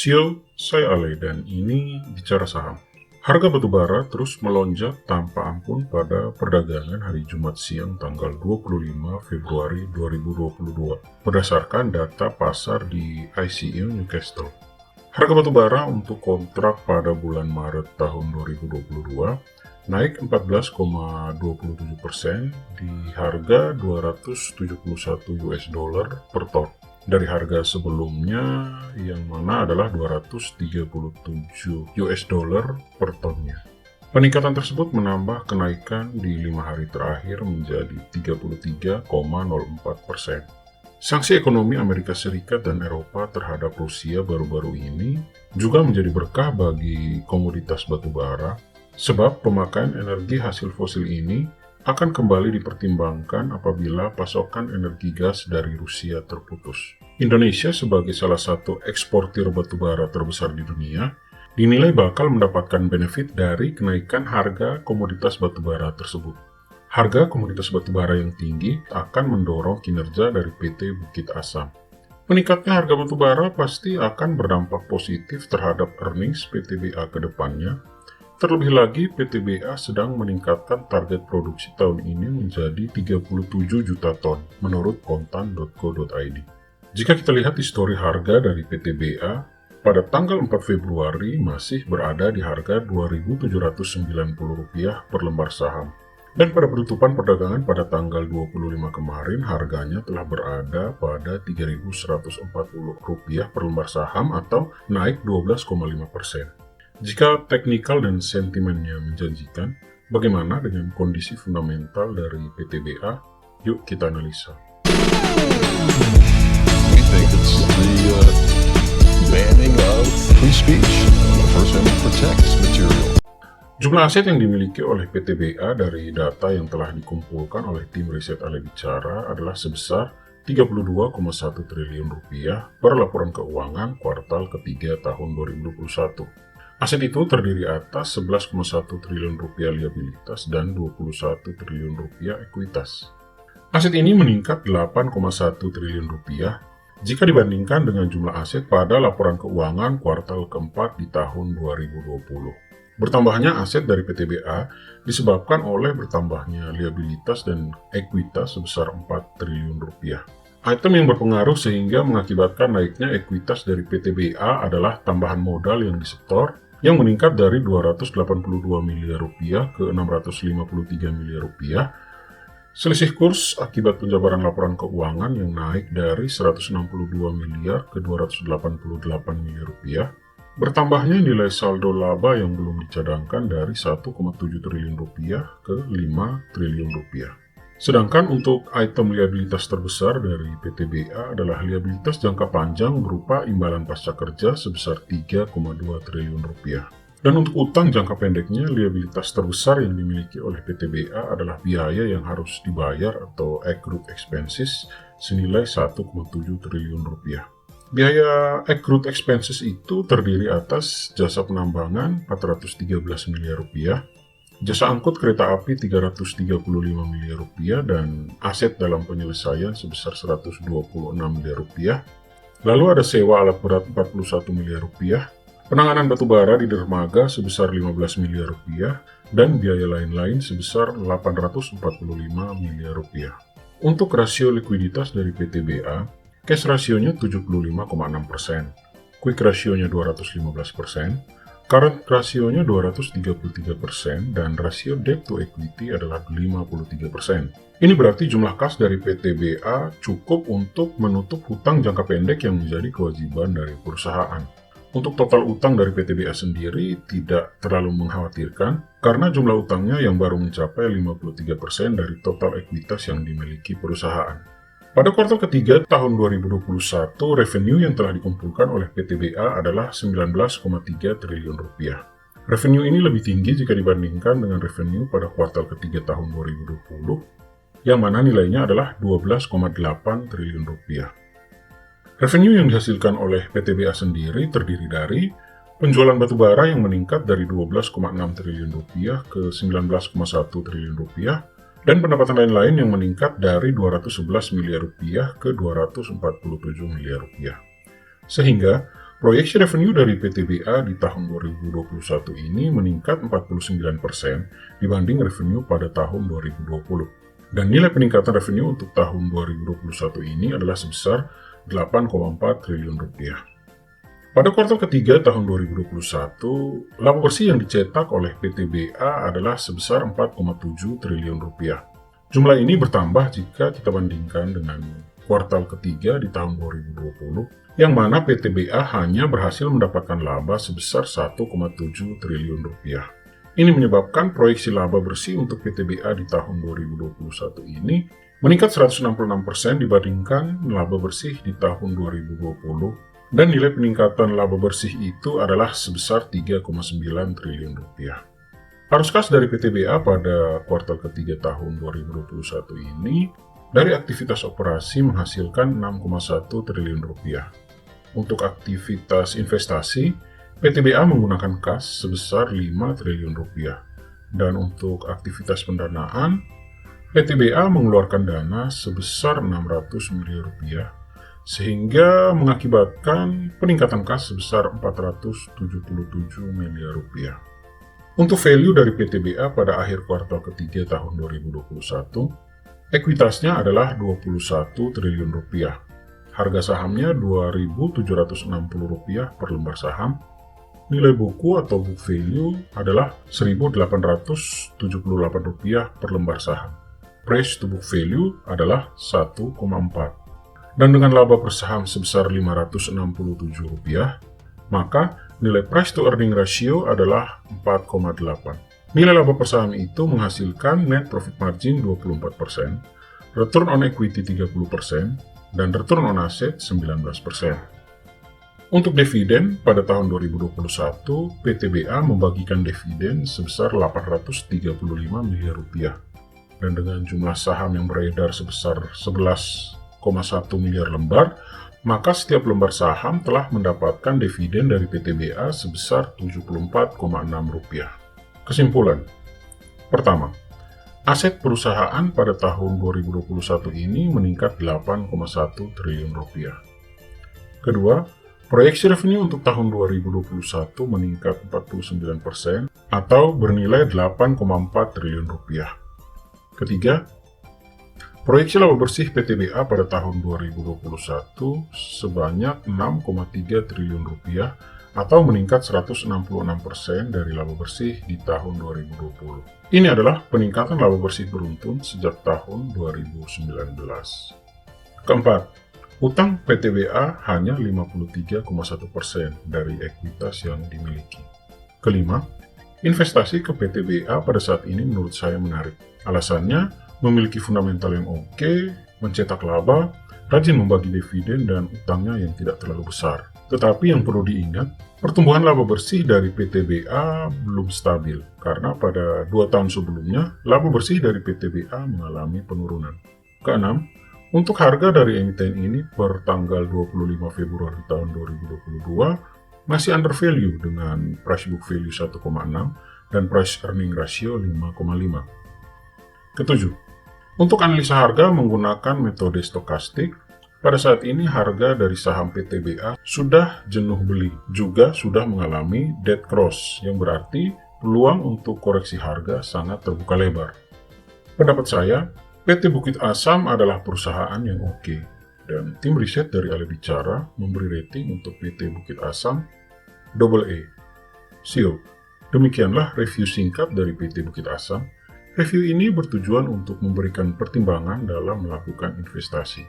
Sio, saya Ale dan ini bicara saham. Harga batubara terus melonjak tanpa ampun pada perdagangan hari Jumat siang tanggal 25 Februari 2022 berdasarkan data pasar di ICU Newcastle. Harga batubara untuk kontrak pada bulan Maret tahun 2022 naik 14,27% di harga 271 US dollar per ton dari harga sebelumnya yang mana adalah 237 US dollar per tonnya. Peningkatan tersebut menambah kenaikan di 5 hari terakhir menjadi 33,04%. Sanksi ekonomi Amerika Serikat dan Eropa terhadap Rusia baru-baru ini juga menjadi berkah bagi komoditas batubara, sebab pemakaian energi hasil fosil ini akan kembali dipertimbangkan apabila pasokan energi gas dari Rusia terputus. Indonesia sebagai salah satu eksportir batubara terbesar di dunia, dinilai bakal mendapatkan benefit dari kenaikan harga komoditas batubara tersebut. Harga komoditas batubara yang tinggi akan mendorong kinerja dari PT Bukit Asam. Meningkatnya harga batubara pasti akan berdampak positif terhadap earnings PTBA ke depannya. Terlebih lagi, PTBA sedang meningkatkan target produksi tahun ini menjadi 37 juta ton, menurut kontan.co.id. Jika kita lihat histori harga dari PTBA, pada tanggal 4 Februari masih berada di harga Rp2.790 per lembar saham. Dan pada penutupan perdagangan pada tanggal 25 kemarin, harganya telah berada pada Rp3.140 per lembar saham atau naik 12,5%. Jika teknikal dan sentimennya menjanjikan, bagaimana dengan kondisi fundamental dari PTBA? Yuk kita analisa. We think it's the banning of free speech. The First Amendment protects material. Jumlah aset yang dimiliki oleh PTBA dari data yang telah dikumpulkan oleh tim riset Ale Bicara adalah sebesar Rp32,1 triliun per laporan keuangan kuartal ketiga tahun 2021. Aset itu terdiri atas Rp11,1 triliun liabilitas dan Rp21 triliun ekuitas. Aset ini meningkat Rp8,1 triliun jika dibandingkan dengan jumlah aset pada laporan keuangan kuartal keempat di tahun 2020. Bertambahnya aset dari PTBA disebabkan oleh bertambahnya liabilitas dan ekuitas sebesar Rp4 triliun. Item yang berpengaruh sehingga mengakibatkan naiknya ekuitas dari PTBA adalah tambahan modal yang disetor yang meningkat dari Rp282 miliar ke Rp653 miliar. Selisih kurs akibat penjabaran laporan keuangan yang naik dari Rp162 miliar ke Rp288 miliar. Bertambahnya nilai saldo laba yang belum dicadangkan dari Rp1,7 triliun ke Rp5 triliun. Sedangkan untuk item liabilitas terbesar dari PTBA adalah liabilitas jangka panjang berupa imbalan pasca kerja sebesar Rp3,2 triliun. Dan untuk utang jangka pendeknya, liabilitas terbesar yang dimiliki oleh PTBA adalah biaya yang harus dibayar atau accrued expenses senilai Rp1,7 triliun. Biaya accrued expenses itu terdiri atas jasa penambangan Rp413 miliar, jasa angkut kereta api Rp335 miliar dan aset dalam penyelesaian sebesar Rp126 miliar. Lalu ada sewa alat berat Rp41 miliar, penanganan batubara di dermaga sebesar Rp15 miliar dan biaya lain-lain sebesar Rp845 miliar. Untuk rasio likuiditas dari PTBA, cash rasionya 75,6%, quick rasionya 215%, current rasionya 233% dan rasio debt to equity adalah 53%. Ini berarti jumlah kas dari PTBA cukup untuk menutup hutang jangka pendek yang menjadi kewajiban dari perusahaan. Untuk total utang dari PTBA sendiri tidak terlalu mengkhawatirkan karena jumlah utangnya yang baru mencapai 53% dari total ekuitas yang dimiliki perusahaan. Pada kuartal ketiga tahun 2021, revenue yang telah dikumpulkan oleh PTBA adalah Rp19,3 triliun. Revenue ini lebih tinggi jika dibandingkan dengan revenue pada kuartal ketiga tahun 2020, yang mana nilainya adalah Rp12,8 triliun. Revenue yang dihasilkan oleh PTBA sendiri terdiri dari penjualan batubara yang meningkat dari Rp12,6 triliun ke Rp19,1 triliun, dan pendapatan lain-lain yang meningkat dari Rp211 miliar ke Rp247 miliar. Sehingga Proyeksi revenue dari PTBA di tahun 2021 ini meningkat 49% dibanding revenue pada tahun 2020. Dan nilai peningkatan revenue untuk tahun 2021 ini adalah sebesar 8,4 triliun rupiah. Pada kuartal ketiga tahun 2021, laba bersih yang dicetak oleh PTBA adalah sebesar 4,7 triliun rupiah. Jumlah ini bertambah jika kita bandingkan dengan kuartal ketiga di tahun 2020, yang mana PTBA hanya berhasil mendapatkan laba sebesar 1,7 triliun rupiah. Ini menyebabkan proyeksi laba bersih untuk PTBA di tahun 2021 ini meningkat 166% dibandingkan laba bersih di tahun 2020, dan nilai peningkatan laba bersih itu adalah sebesar 3,9 triliun rupiah. Arus kas dari PTBA pada kuartal ketiga tahun 2021 ini dari aktivitas operasi menghasilkan 6,1 triliun rupiah. Untuk aktivitas investasi, PTBA menggunakan kas sebesar 5 triliun rupiah. Dan untuk aktivitas pendanaan, PTBA mengeluarkan dana sebesar 600 miliar rupiah, sehingga mengakibatkan peningkatan kas sebesar 477 miliar rupiah. Untuk value dari PTBA pada akhir kuartal ketiga tahun 2021, ekuitasnya adalah 21 triliun rupiah. Harga sahamnya Rp2.760 per lembar saham. Nilai buku atau book value adalah Rp1.878 per lembar saham. Price to book value adalah 1,4. Dan dengan laba per saham sebesar Rp567, maka nilai price to earning ratio adalah 4,8. Nilai laba per saham itu menghasilkan net profit margin 24%, return on equity 30%, dan return on asset 19%. Untuk dividen, pada tahun 2021, PTBA membagikan dividen sebesar 835 miliar rupiah. Dan dengan jumlah saham yang beredar sebesar 11,1 miliar lembar, maka setiap lembar saham telah mendapatkan dividen dari PTBA sebesar Rp74,6. Kesimpulan. Pertama, aset perusahaan pada tahun 2021 ini meningkat 8,1 triliun rupiah. Kedua, proyeksi revenue untuk tahun 2021 meningkat 49% atau bernilai 8,4 triliun rupiah. Ketiga, proyeksi laba bersih PTBA pada tahun 2021 sebanyak 6,3 triliun rupiah atau meningkat 166% dari laba bersih di tahun 2020. Ini adalah peningkatan laba bersih beruntun sejak tahun 2019. Keempat, utang PTBA hanya 53,1% dari ekuitas yang dimiliki. Kelima, investasi ke PTBA pada saat ini menurut saya menarik. Alasannya, memiliki fundamental yang oke, mencetak laba, rajin membagi dividen, dan utangnya yang tidak terlalu besar. Tetapi yang perlu diingat, pertumbuhan laba bersih dari PTBA belum stabil, karena pada 2 tahun sebelumnya, laba bersih dari PTBA mengalami penurunan. Keenam, untuk harga dari emiten ini per tanggal 25 Februari tahun 2022, masih under value dengan price book value 1,6 dan price earning ratio 5,5. Ketujuh, untuk analisa harga menggunakan metode stokastik, pada saat ini harga dari saham PTBA sudah jenuh beli, juga sudah mengalami dead cross, yang berarti peluang untuk koreksi harga sangat terbuka lebar. Pendapat saya, PT Bukit Asam adalah perusahaan yang oke, dan tim riset dari Ale Bicara memberi rating untuk PT Bukit Asam AA. Siap, demikianlah review singkat dari PT Bukit Asam. Review ini bertujuan untuk memberikan pertimbangan dalam melakukan investasi.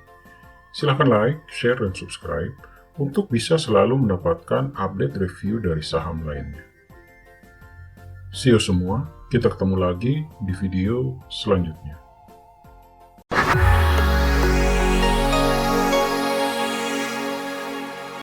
Silakan like, share, dan subscribe untuk bisa selalu mendapatkan update review dari saham lainnya. See you semua, kita ketemu lagi di video selanjutnya.